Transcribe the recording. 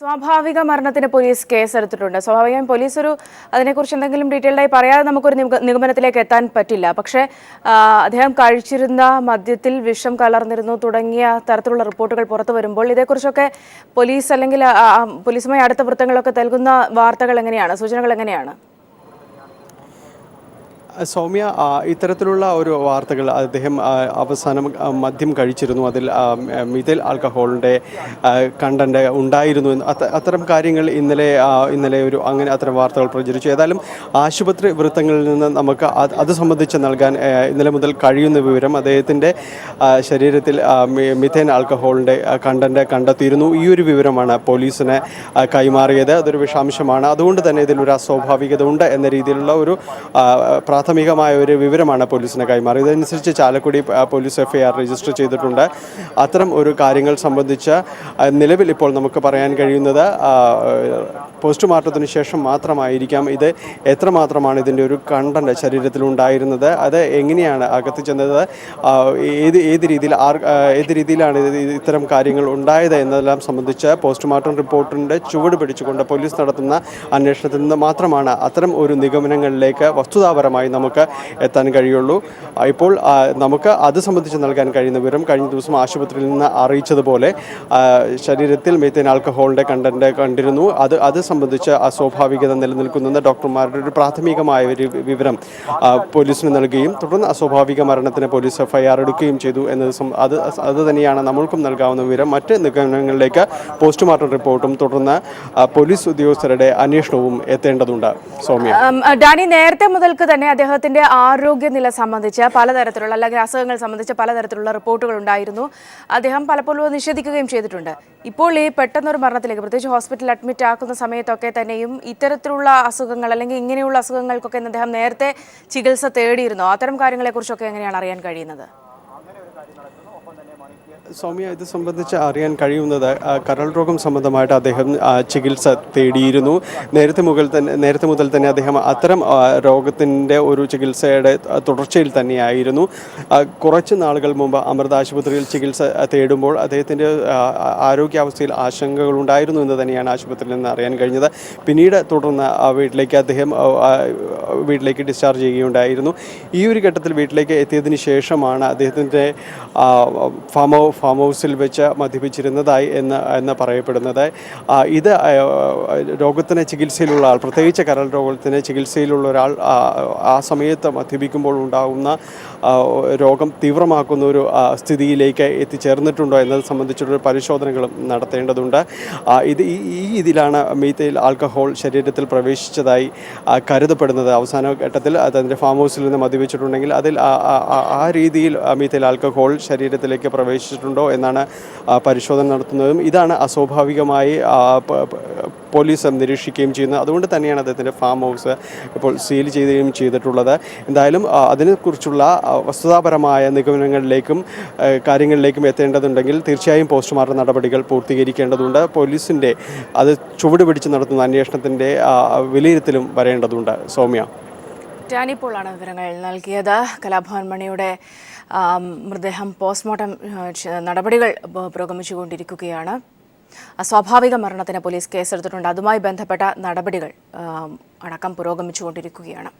സ്വാഭാവിക മരണത്തിന് പോലീസ് കേസെടുത്തിട്ടുണ്ട്. സ്വാഭാവികമായും പോലീസ് അതിനെക്കുറിച്ച് എന്തെങ്കിലും ഡീറ്റെയിൽഡായി പറയാതെ നമുക്കൊരു നിഗമനത്തിലേക്ക് എത്താൻ പറ്റില്ല. പക്ഷേ അദ്ദേഹം കഴിച്ചിരുന്ന മദ്യത്തിൽ വിഷം കലർന്നിരുന്നു തുടങ്ങിയ തരത്തിലുള്ള റിപ്പോർട്ടുകൾ പുറത്തു വരുമ്പോൾ ഇതേക്കുറിച്ചൊക്കെ പോലീസ് അല്ലെങ്കിൽ പോലീസുമായി അടുത്ത വൃത്തങ്ങളൊക്കെ നൽകുന്ന വാർത്തകൾ എങ്ങനെയാണ്, സൂചനകൾ എങ്ങനെയാണ്? സൗമ്യ, ഇത്തരത്തിലുള്ള ഒരു വാർത്തകൾ അദ്ദേഹം അവസാനം മദ്യം കഴിച്ചിരുന്നു, അതിൽ മിഥൈൽ ആൽക്കഹോളിൻ്റെ കണ്ടന്റ് ഉണ്ടായിരുന്നു, അത്തരം കാര്യങ്ങൾ ഇന്നലെ അത്തരം വാർത്തകൾ പ്രചരിച്ചു. ഏതായാലും ആശുപത്രി വൃത്തങ്ങളിൽ നിന്ന് നമുക്ക് അത് സംബന്ധിച്ച് നൽകാൻ ഇന്നലെ മുതൽ കഴിയുന്ന വിവരം, അദ്ദേഹത്തിൻ്റെ ശരീരത്തിൽ മിഥൈൽ ആൽക്കഹോളിൻ്റെ കണ്ടന്റ് കണ്ടെത്തിയിരുന്നു. ഈ ഒരു വിവരമാണ് പോലീസിന് കൈമാറിയത്. അതൊരു വിഷാംശമാണ്. അതുകൊണ്ട് തന്നെ ഇതിലൊരു അസ്വാഭാവികത ഉണ്ട് എന്ന രീതിയിലുള്ള ഒരു പ്രാഥമികമായ ഒരു വിവരമാണ് പോലീസിന് കൈമാറിയത്. ഇതനുസരിച്ച് ചാലക്കുടി പോലീസ് FIR രജിസ്റ്റർ ചെയ്തിട്ടുണ്ട്. അത്തരം ഒരു കാര്യങ്ങൾ സംബന്ധിച്ച് നിലവിൽ ഇപ്പോൾ നമുക്ക് പറയാൻ കഴിയുന്നത് പോസ്റ്റ്മോർട്ടത്തിന് ശേഷം മാത്രമായിരിക്കാം ഇത് എത്രമാത്രമാണ് ഇതിൻ്റെ ഒരു കണ്ടന്റ് ശരീരത്തിലുണ്ടായിരുന്നത്, അത് എങ്ങനെയാണ് അകത്ത് ചെന്നത്, ഏത് രീതിയിലാണ് ഇത്തരം കാര്യങ്ങൾ ഉണ്ടായത് എന്നതെല്ലാം സംബന്ധിച്ച് പോസ്റ്റ്മോർട്ടം റിപ്പോർട്ടിൻ്റെ ചുവട് പിടിച്ചുകൊണ്ട് പോലീസ് നടത്തുന്ന അന്വേഷണത്തിൽ നിന്ന് മാത്രമാണ് അത്തരം ഒരു നിഗമനങ്ങളിലേക്ക് വസ്തുതാപരമായി നമുക്ക് എത്താൻ കഴിയുള്ളൂ. ഇപ്പോൾ നമുക്ക് അത് സംബന്ധിച്ച് നൽകാൻ കഴിയുന്ന വിവരം, കഴിഞ്ഞ ദിവസം ആശുപത്രിയിൽ നിന്ന് അറിയിച്ചതുപോലെ ശരീരത്തിൽ മെഥൈൽ ആൽക്കഹോളിൻ്റെ കണ്ടന്റ് കണ്ടിരുന്നു. അത് സംബന്ധിച്ച് അസ്വാഭാവികത നിലനിൽക്കുന്നെന്ന് ഡോക്ടർമാരുടെ ഒരു പ്രാഥമികമായ ഒരു വിവരം പോലീസിന് നൽകുകയും തുടർന്ന് അസ്വാഭാവിക മരണത്തിന് പോലീസ് FIR എടുക്കുകയും ചെയ്തു എന്നത് അത് തന്നെയാണ് നമ്മൾക്കും നൽകാവുന്ന വിവരം. മറ്റ് നിഗമനങ്ങളിലേക്ക് പോസ്റ്റ്മോർട്ടം റിപ്പോർട്ടും തുടർന്ന് പോലീസ് ഉദ്യോഗസ്ഥരുടെ അന്വേഷണവും എത്തേണ്ടതുണ്ട്. സൗമ്യ, ഡാനി, നേരത്തെ മുതൽക്ക് തന്നെ അദ്ദേഹത്തിന്റെ ആരോഗ്യനില സംബന്ധിച്ച് പലതരത്തിലുള്ള അല്ലെങ്കിൽ അസുഖങ്ങൾ സംബന്ധിച്ച് പലതരത്തിലുള്ള റിപ്പോർട്ടുകൾ ഉണ്ടായിരുന്നു. അദ്ദേഹം പലപ്പോഴും നിഷേധിക്കുകയും ചെയ്തിട്ടുണ്ട്. ഇപ്പോൾ ഈ പെട്ടെന്നൊരു മരണത്തിലേക്ക്, പ്രത്യേകിച്ച് ഹോസ്പിറ്റലിൽ അഡ്മിറ്റ് ആക്കുന്ന സമയത്തൊക്കെ തന്നെയും ഇത്തരത്തിലുള്ള അസുഖങ്ങൾ അല്ലെങ്കിൽ ഇങ്ങനെയുള്ള അസുഖങ്ങൾക്കൊക്കെ അദ്ദേഹം നേരത്തെ ചികിത്സ തേടിയിരുന്നോ? അത്തരം കാര്യങ്ങളെക്കുറിച്ചൊക്കെ എങ്ങനെയാണ് അറിയാൻ കഴിയുന്നത്? സൗമ്യ, ഇത് സംബന്ധിച്ച് അറിയാൻ കഴിയുന്നത് കരൾ രോഗം സംബന്ധമായിട്ട് അദ്ദേഹം ചികിത്സ തേടിയിരുന്നു. നേരത്തെ മുതൽ തന്നെ അദ്ദേഹം അത്തരം രോഗത്തിൻ്റെ ഒരു ചികിത്സയുടെ തുടർച്ചയിൽ തന്നെയായിരുന്നു. കുറച്ച് നാളുകൾ മുമ്പ് അമൃത ആശുപത്രിയിൽ ചികിത്സ തേടുമ്പോൾ അദ്ദേഹത്തിൻ്റെ ആരോഗ്യാവസ്ഥയിൽ ആശങ്കകളുണ്ടായിരുന്നു എന്ന് തന്നെയാണ് ആശുപത്രിയിൽ നിന്ന് അറിയാൻ കഴിഞ്ഞത്. പിന്നീട് തുടർന്ന് വീട്ടിലേക്ക് ഡിസ്ചാർജ് ചെയ്യുകയുണ്ടായിരുന്നു. ഈ ഒരു ഘട്ടത്തിൽ വീട്ടിലേക്ക് എത്തിയതിന് ശേഷമാണ് അദ്ദേഹത്തിൻ്റെ ഫാം ഹൗസിൽ വെച്ച് മദ്യപിച്ചിരുന്നതായി എന്ന് പറയപ്പെടുന്നത്. ഇത് രോഗത്തിന് ചികിത്സയിലുള്ള ആൾ, പ്രത്യേകിച്ച് കരൾ രോഗത്തിന് ചികിത്സയിലുള്ള ഒരാൾ ആ സമയത്ത് മദ്യപിക്കുമ്പോൾ ഉണ്ടാകുന്ന രോഗം തീവ്രമാക്കുന്ന ഒരു സ്ഥിതിയിലേക്ക് എത്തിച്ചേർന്നിട്ടുണ്ടോ എന്നത് സംബന്ധിച്ചൊരു പരിശോധനകളും നടത്തേണ്ടതുണ്ട്. ഇതിലാണ് മെഥൈൽ ആൽക്കഹോൾ ശരീരത്തിൽ പ്രവേശിച്ചതായി കരുതപ്പെടുന്നത്. അവസാന ഘട്ടത്തിൽ അതിൻ്റെ ഫാം ഹൗസിൽ നിന്ന് മദ്യപിച്ചിട്ടുണ്ടെങ്കിൽ അതിൽ ആ രീതിയിൽ മെഥൈൽ ആൽക്കഹോൾ ശരീരത്തിലേക്ക് പ്രവേശിച്ചിട്ടുണ്ടോ എന്നാണ് പരിശോധന നടത്തുന്നതും. ഇതാണ് അസ്വാഭാവികമായി പോലീസ് നിരീക്ഷിക്കുകയും ചെയ്യുന്നത്. അതുകൊണ്ട് തന്നെയാണ് അദ്ദേഹത്തിൻ്റെ ഫാം ഹൗസ് ഇപ്പോൾ സീൽ ചെയ്യുകയും ചെയ്തിട്ടുള്ളത്. എന്തായാലും അതിനെക്കുറിച്ചുള്ള വസ്തുതാപരമായ നിഗമനങ്ങളിലേക്കും കാര്യങ്ങളിലേക്കും എത്തേണ്ടതുണ്ടെങ്കിൽ തീർച്ചയായും പോസ്റ്റ്മോർട്ടം നടപടികൾ പൂർത്തീകരിക്കേണ്ടതുണ്ട്. പോലീസിൻ്റെ അത് ചുവട് പിടിച്ച് നടത്തുന്ന അന്വേഷണത്തിൻ്റെ വിലയിരുത്തലും വരേണ്ടതുണ്ട്. സൗമ്യ, ടാനിപ്പോളാണ് വിവരങ്ങൾ നൽകിയത്. കലാഭവൻ മണിയുടെ മൃതദേഹം പോസ്റ്റ്മോർട്ടം നടപടികൾ പുരോഗമിച്ചുകൊണ്ടിരിക്കുകയാണ്. അസ്വാഭാവിക മരണത്തിന് പോലീസ് കേസെടുത്തിട്ടുണ്ട്. അതുമായി ബന്ധപ്പെട്ട നടപടികൾ അടക്കം പുരോഗമിച്ചുകൊണ്ടിരിക്കുകയാണ്.